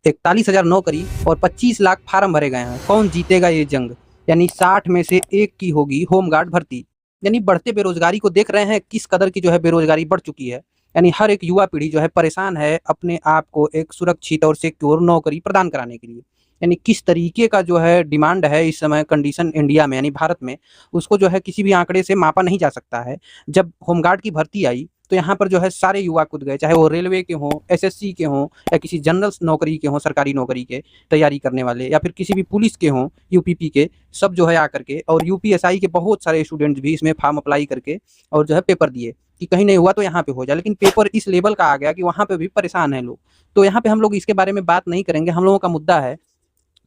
41,000 नौकरी और 25 लाख फार्म भरे गए हैं। कौन जीतेगा ये जंग? यानी 60 में से एक की होगी होमगार्ड भर्ती। यानी बढ़ते बेरोजगारी को देख रहे हैं किस कदर की जो है बेरोजगारी बढ़ चुकी है। यानी हर एक युवा पीढ़ी जो है परेशान है अपने आप को एक सुरक्षित और सिक्योर नौकरी प्रदान कराने के लिए। यानी किस तरीके का जो है डिमांड है इस समय कंडीशन इंडिया में यानी भारत में, उसको जो है किसी भी आंकड़े से मापा नहीं जा सकता है। जब होमगार्ड की भर्ती आई तो यहाँ पर जो है सारे युवा कूद गए, चाहे वो रेलवे के हों, एसएससी के हों, या किसी जनरल नौकरी के हों, सरकारी नौकरी के तैयारी करने वाले, या फिर किसी भी पुलिस के हों, यूपीपी के, सब जो है आकर के, और यूपीएसआई के बहुत सारे स्टूडेंट्स भी इसमें फॉर्म अप्लाई करके और जो है पेपर दिए कि कहीं नहीं हुआ तो यहाँ पे हो जाए। लेकिन पेपर इस लेवल का आ गया कि वहाँ पे भी परेशान है लोग। तो यहाँ पे हम लोग इसके बारे में बात नहीं करेंगे। हम लोगों का मुद्दा है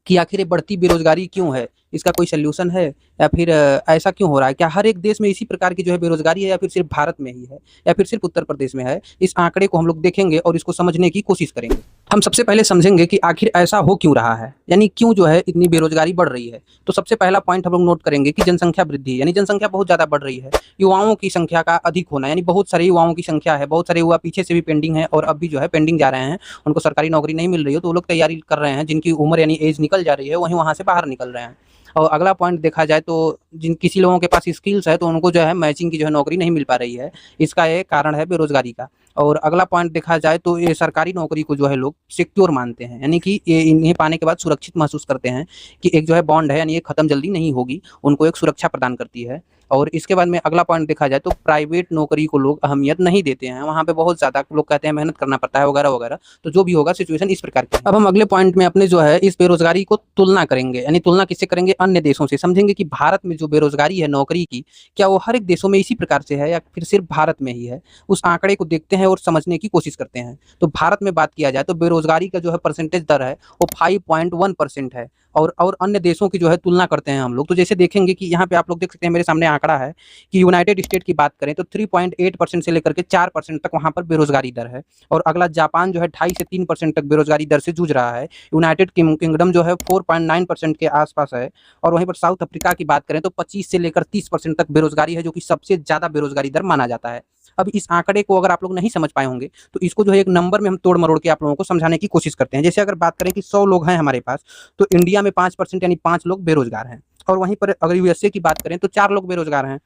कि आखिर ये बढ़ती बेरोजगारी क्यों है, इसका कोई सल्यूशन है, या फिर ऐसा क्यों हो रहा है? क्या हर एक देश में इसी प्रकार की जो है बेरोजगारी है, या फिर सिर्फ भारत में ही है, या फिर सिर्फ उत्तर प्रदेश में है? इस आंकड़े को हम लोग देखेंगे और इसको समझने की कोशिश करेंगे। हम सबसे पहले समझेंगे कि आखिर ऐसा हो क्यों रहा है, यानी क्यों जो है इतनी बेरोजगारी बढ़ रही है। तो सबसे पहला पॉइंट हम लोग नोट करेंगे कि जनसंख्या वृद्धि, यानी जनसंख्या बहुत ज़्यादा बढ़ रही है। युवाओं की संख्या का अधिक होना, यानी बहुत सारे युवाओं की संख्या है, बहुत सारे युवा पीछे से भी पेंडिंग है और अब भी जो है पेंडिंग जा रहे हैं, उनको सरकारी नौकरी नहीं मिल रही है तो वो लोग तैयारी कर रहे हैं। जिनकी उम्र यानी एज निकल जा रही है वहीं वहाँ से बाहर निकल रहे हैं। और अगला पॉइंट देखा जाए तो जिन किसी लोगों के पास स्किल्स है तो उनको जो है मैचिंग की जो है नौकरी नहीं मिल पा रही है। इसका ये कारण है बेरोजगारी का। और अगला पॉइंट देखा जाए तो ये सरकारी नौकरी को जो है लोग सिक्योर मानते हैं, यानी कि ये इन्हें पाने के बाद सुरक्षित महसूस करते हैं कि एक जो है बॉन्ड है, यानी ये खत्म जल्दी नहीं होगी, उनको एक सुरक्षा प्रदान करती है। और इसके बाद में अगला पॉइंट देखा जाए तो प्राइवेट नौकरी को लोग अहमियत नहीं देते हैं, वहाँ पे बहुत ज़्यादा लोग कहते हैं मेहनत करना पड़ता है वगैरह वगैरह। तो जो भी होगा सिचुएशन इस प्रकार की है। अब हम अगले पॉइंट में अपने जो है इस बेरोजगारी को तुलना करेंगे, यानी तुलना किससे करेंगे? अन्य देशों से। समझेंगे कि भारत में जो बेरोजगारी है नौकरी की, क्या वो हर एक देशों में इसी प्रकार से है या फिर सिर्फ भारत में ही है? उस आंकड़े को देखते हैं और समझने की कोशिश करते हैं। तो भारत में बात किया जाए तो बेरोजगारी का जो है परसेंटेज दर है वो 5.1% है। और अन्य देशों की जो है तुलना करते हैं हम लोग, तो जैसे देखेंगे कि यहाँ पे आप लोग देख सकते हैं मेरे सामने आंकड़ा है कि यूनाइटेड स्टेट की बात करें तो 3.8% से लेकर के 4% तक वहाँ पर बेरोजगारी दर है। और अगला जापान जो है 2.5 से 3% तक बेरोजगारी दर से जूझ रहा है। यूनाइटेड किंगडम जो है 4.9% के आसपास है। और वहीं पर साउथ अफ्रीका की बात करें तो 25 से लेकर 30% तक बेरोजगारी है, जो कि सबसे ज़्यादा बेरोजगारी दर माना जाता है। अब इस आंकड़े को अगर आप लोग नहीं समझ पाए होंगे तो इसको जो है एक नंबर में हम तोड़ मरोड़ के आप लोगों को समझाने की कोशिश करते हैं। जैसे अगर बात करें कि 100 लोग हैं हमारे पास, तो इंडिया में 5% यानी 5 लोग बेरोजगार हैं। और वहीं पर अगर यूएसए की बात करें तो 4 लोग बेरोजगार हैं।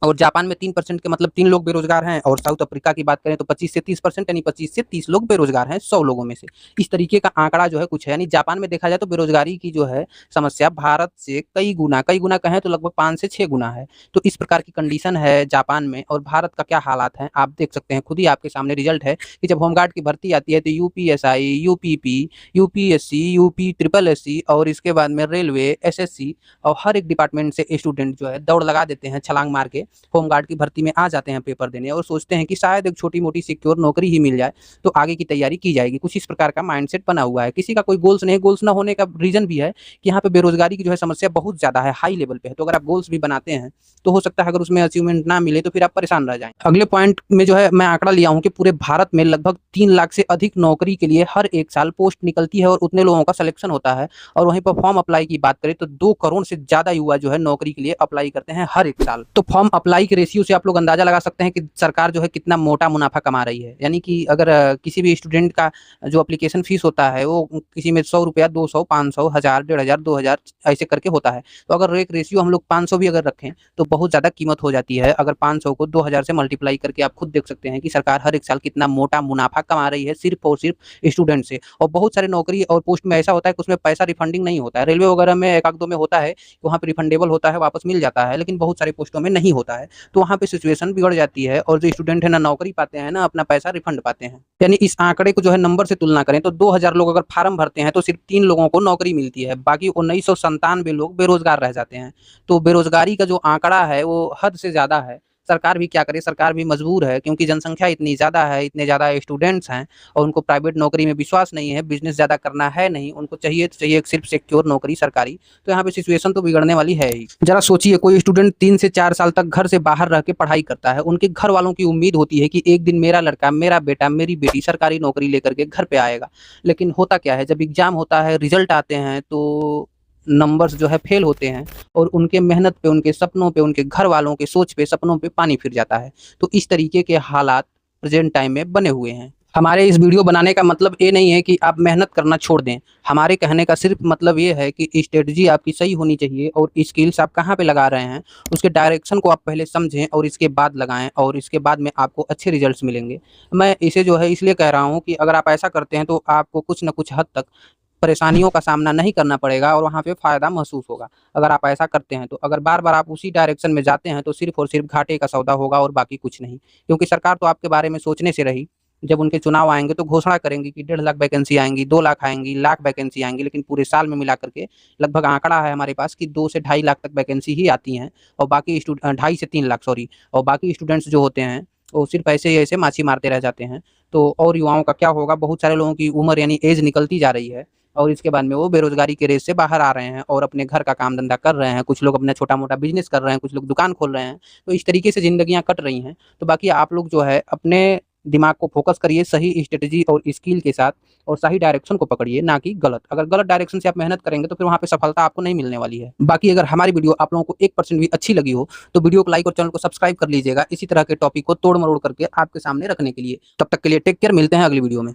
और जापान में 3% के मतलब 3 लोग बेरोजगार हैं। और साउथ अफ्रीका की बात करें तो 25 से 30% यानी 25 से 30 लोग बेरोजगार हैं 100 लोगों में से। इस तरीके का आंकड़ा जो है कुछ है। यानी जापान में देखा जाए तो बेरोजगारी की जो है समस्या भारत से कई गुना कहें तो लगभग 5 से 6 गुना है। तो इस प्रकार की कंडीशन है जापान में। और भारत का क्या हालात है आप देख सकते हैं, खुद ही आपके सामने रिजल्ट है कि जब होमगार्ड की भर्ती आती है तो UPSI, UPP, UPSC, UP triple SC और इसके बाद में रेलवे, एसएससी और हर एक डिपार्टमेंट से स्टूडेंट जो है दौड़ लगा देते हैं, छलांग मार के होमगार्ड की भर्ती में आ जाते हैं पेपर देने, और सोचते हैं कि शायद एक छोटी मोटी सिक्योर नौकरी ही मिल जाए तो आगे की तैयारी की जाएगी। कुछ इस प्रकार का माइंडसेट बना हुआ है। किसी का कोई गोल्स नहीं। गोल्स ना होने का रीजन भी है कि यहाँ पे बेरोजगारी की जो है समस्या बहुत ज़्यादा है, हाई लेवल पे है। तो अगर आप गोल्स भी बनाते हैं तो हो सकता है अगर उसमें अचीवमेंट ना मिले तो फिर आप परेशान रह जाएं। अगले पॉइंट में जो है मैं आंकड़ा लिया हूँ कि पूरे भारत में लगभग 3 लाख से अधिक नौकरी के लिए हर एक साल पोस्ट निकलती है और उतने लोगों का सिलेक्शन होता है। और वहीं पर फॉर्म अप्लाई की बात करें तो 2 करोड़ से ज़्यादा युवा जो है नौकरी के लिए अप्लाई करते हैं हर एक साल। तो फॉर्म अप्लाई के रेशियो से आप लोग अंदाजा लगा सकते हैं कि सरकार जो है कितना मोटा मुनाफा कमा रही है। यानी कि अगर किसी भी स्टूडेंट का जो एप्लीकेशन फीस होता है वो किसी में 100 रुपया, 200, 500, 1000, 1500, 2000 ऐसे करके होता है। तो अगर एक रेशियो हम लोग 500 भी अगर रखें तो बहुत ज़्यादा कीमत हो जाती है। अगर 500 को 2000 से मल्टीप्लाई करके आप खुद देख सकते हैं कि सरकार हर एक साल कितना मोटा मुनाफा कमा रही है सिर्फ और सिर्फ स्टूडेंट से। और बहुत सारे नौकरी और पोस्ट में ऐसा होता है कि उसमें पैसा रिफंडिंग नहीं होता है। रेलवे वगैरह में एक आध दो में होता है, वहाँ पर रिफंडेबल होता है, वापस मिल जाता है, लेकिन बहुत सारे पोस्टों में नहीं होता है। तो वहाँ पे सिचुएशन बिगड़ जाती है और जो स्टूडेंट है ना नौकरी पाते हैं ना अपना पैसा रिफंड पाते हैं। यानी इस आंकड़े को जो है नंबर से तुलना करें तो 2000 लोग अगर फार्म भरते हैं तो सिर्फ 3 लोगों को नौकरी मिलती है, बाकी 1997 लोग बेरोजगार रह जाते हैं। तो बेरोजगारी का जो आंकड़ा है वो हद से ज़्यादा है। सरकार भी क्या करे, सरकार भी मजबूर है क्योंकि जनसंख्या इतनी ज़्यादा है, इतने ज़्यादा स्टूडेंट्स हैं और उनको प्राइवेट नौकरी में विश्वास नहीं है, बिजनेस ज़्यादा करना है नहीं, उनको चाहिए तो चाहिए सिर्फ सिक्योर नौकरी सरकारी। तो यहाँ पे सिचुएशन तो बिगड़ने वाली है ही। जरा सोचिए कोई स्टूडेंट 3 से 4 साल तक घर से बाहर रह के पढ़ाई करता है, उनके घर वालों की उम्मीद होती है कि एक दिन मेरा लड़का, मेरा बेटा, मेरी बेटी सरकारी नौकरी लेकर के घर पे आएगा। लेकिन होता क्या है, जब एग्जाम होता है, रिजल्ट आते हैं तो नंबर्स जो है फेल होते हैं और उनके मेहनत पे, उनके सपनों पे, उनके घर वालों के सोच पे, सपनों पे पानी फिर जाता है। तो इस तरीके के हालात प्रेजेंट टाइम में बने हुए हैं। हमारे इस वीडियो बनाने का मतलब ये नहीं है कि आप मेहनत करना छोड़ दें। हमारे कहने का सिर्फ मतलब ये है कि स्ट्रेटजी आपकी सही होनी चाहिए और स्किल्स आप कहाँ पे लगा रहे हैं, उसके डायरेक्शन को आप पहले समझें और इसके बाद लगाएँ और इसके बाद में आपको अच्छे रिजल्ट्स मिलेंगे। मैं इसे जो है इसलिए कह रहा हूँ कि अगर आप ऐसा करते हैं तो आपको कुछ न कुछ हद तक परेशानियों का सामना नहीं करना पड़ेगा और वहाँ पे फ़ायदा महसूस होगा। अगर आप ऐसा करते हैं तो अगर बार-बार आप उसी डायरेक्शन में जाते हैं तो सिर्फ़ और सिर्फ़ घाटे का सौदा होगा और बाकी कुछ नहीं। क्योंकि सरकार तो आपके बारे में सोचने से रही। जब उनके चुनाव आएँगे तो घोषणा करेंगे कि 1.5 लाख वैकेंसी आएँगी, 2 लाख आएँगी, लाख वैकेंसी आएँगी, लेकिन पूरे साल में मिला कर के लगभग आंकड़ा है हमारे पास कि 2 से ढाई लाख तक वैकेंसी ही आती हैं और बाकी ढाई से 3 लाख सॉरी, और बाकी स्टूडेंट्स जो होते हैं वो सिर्फ़ ऐसे ही ऐसे माछी मारते रह जाते हैं। तो और युवाओं का क्या होगा? बहुत सारे लोगों की उम्र यानी ऐज निकलती जा रही है और इसके बाद में वो बेरोज़गारी के रेस से बाहर आ रहे हैं और अपने घर का काम-धंधा कर रहे हैं। कुछ लोग अपना छोटा-मोटा बिज़नेस कर रहे हैं, कुछ लोग दुकान खोल रहे हैं। तो इस तरीके से ज़िंदगियाँ कट रही हैं। तो बाकी आप लोग जो है अपने दिमाग को फ़ोकस करिए सही स्ट्रैटेजी और स्किल के साथ और सही डायरेक्शन को पकड़िए, ना कि गलत। अगर गलत डायरेक्शन से आप मेहनत करेंगे तो फिर वहाँ पे सफलता आपको नहीं मिलने वाली है। बाकी अगर हमारी वीडियो आप लोगों को 1% भी अच्छी लगी हो, तो वीडियो को लाइक और चैनल को सब्सक्राइब कर लीजिएगा, इसी तरह के टॉपिक को तोड़-मरोड़ करके आपके सामने रखने के लिए। तब तक के लिए टेक केयर, मिलते हैं अगली वीडियो में।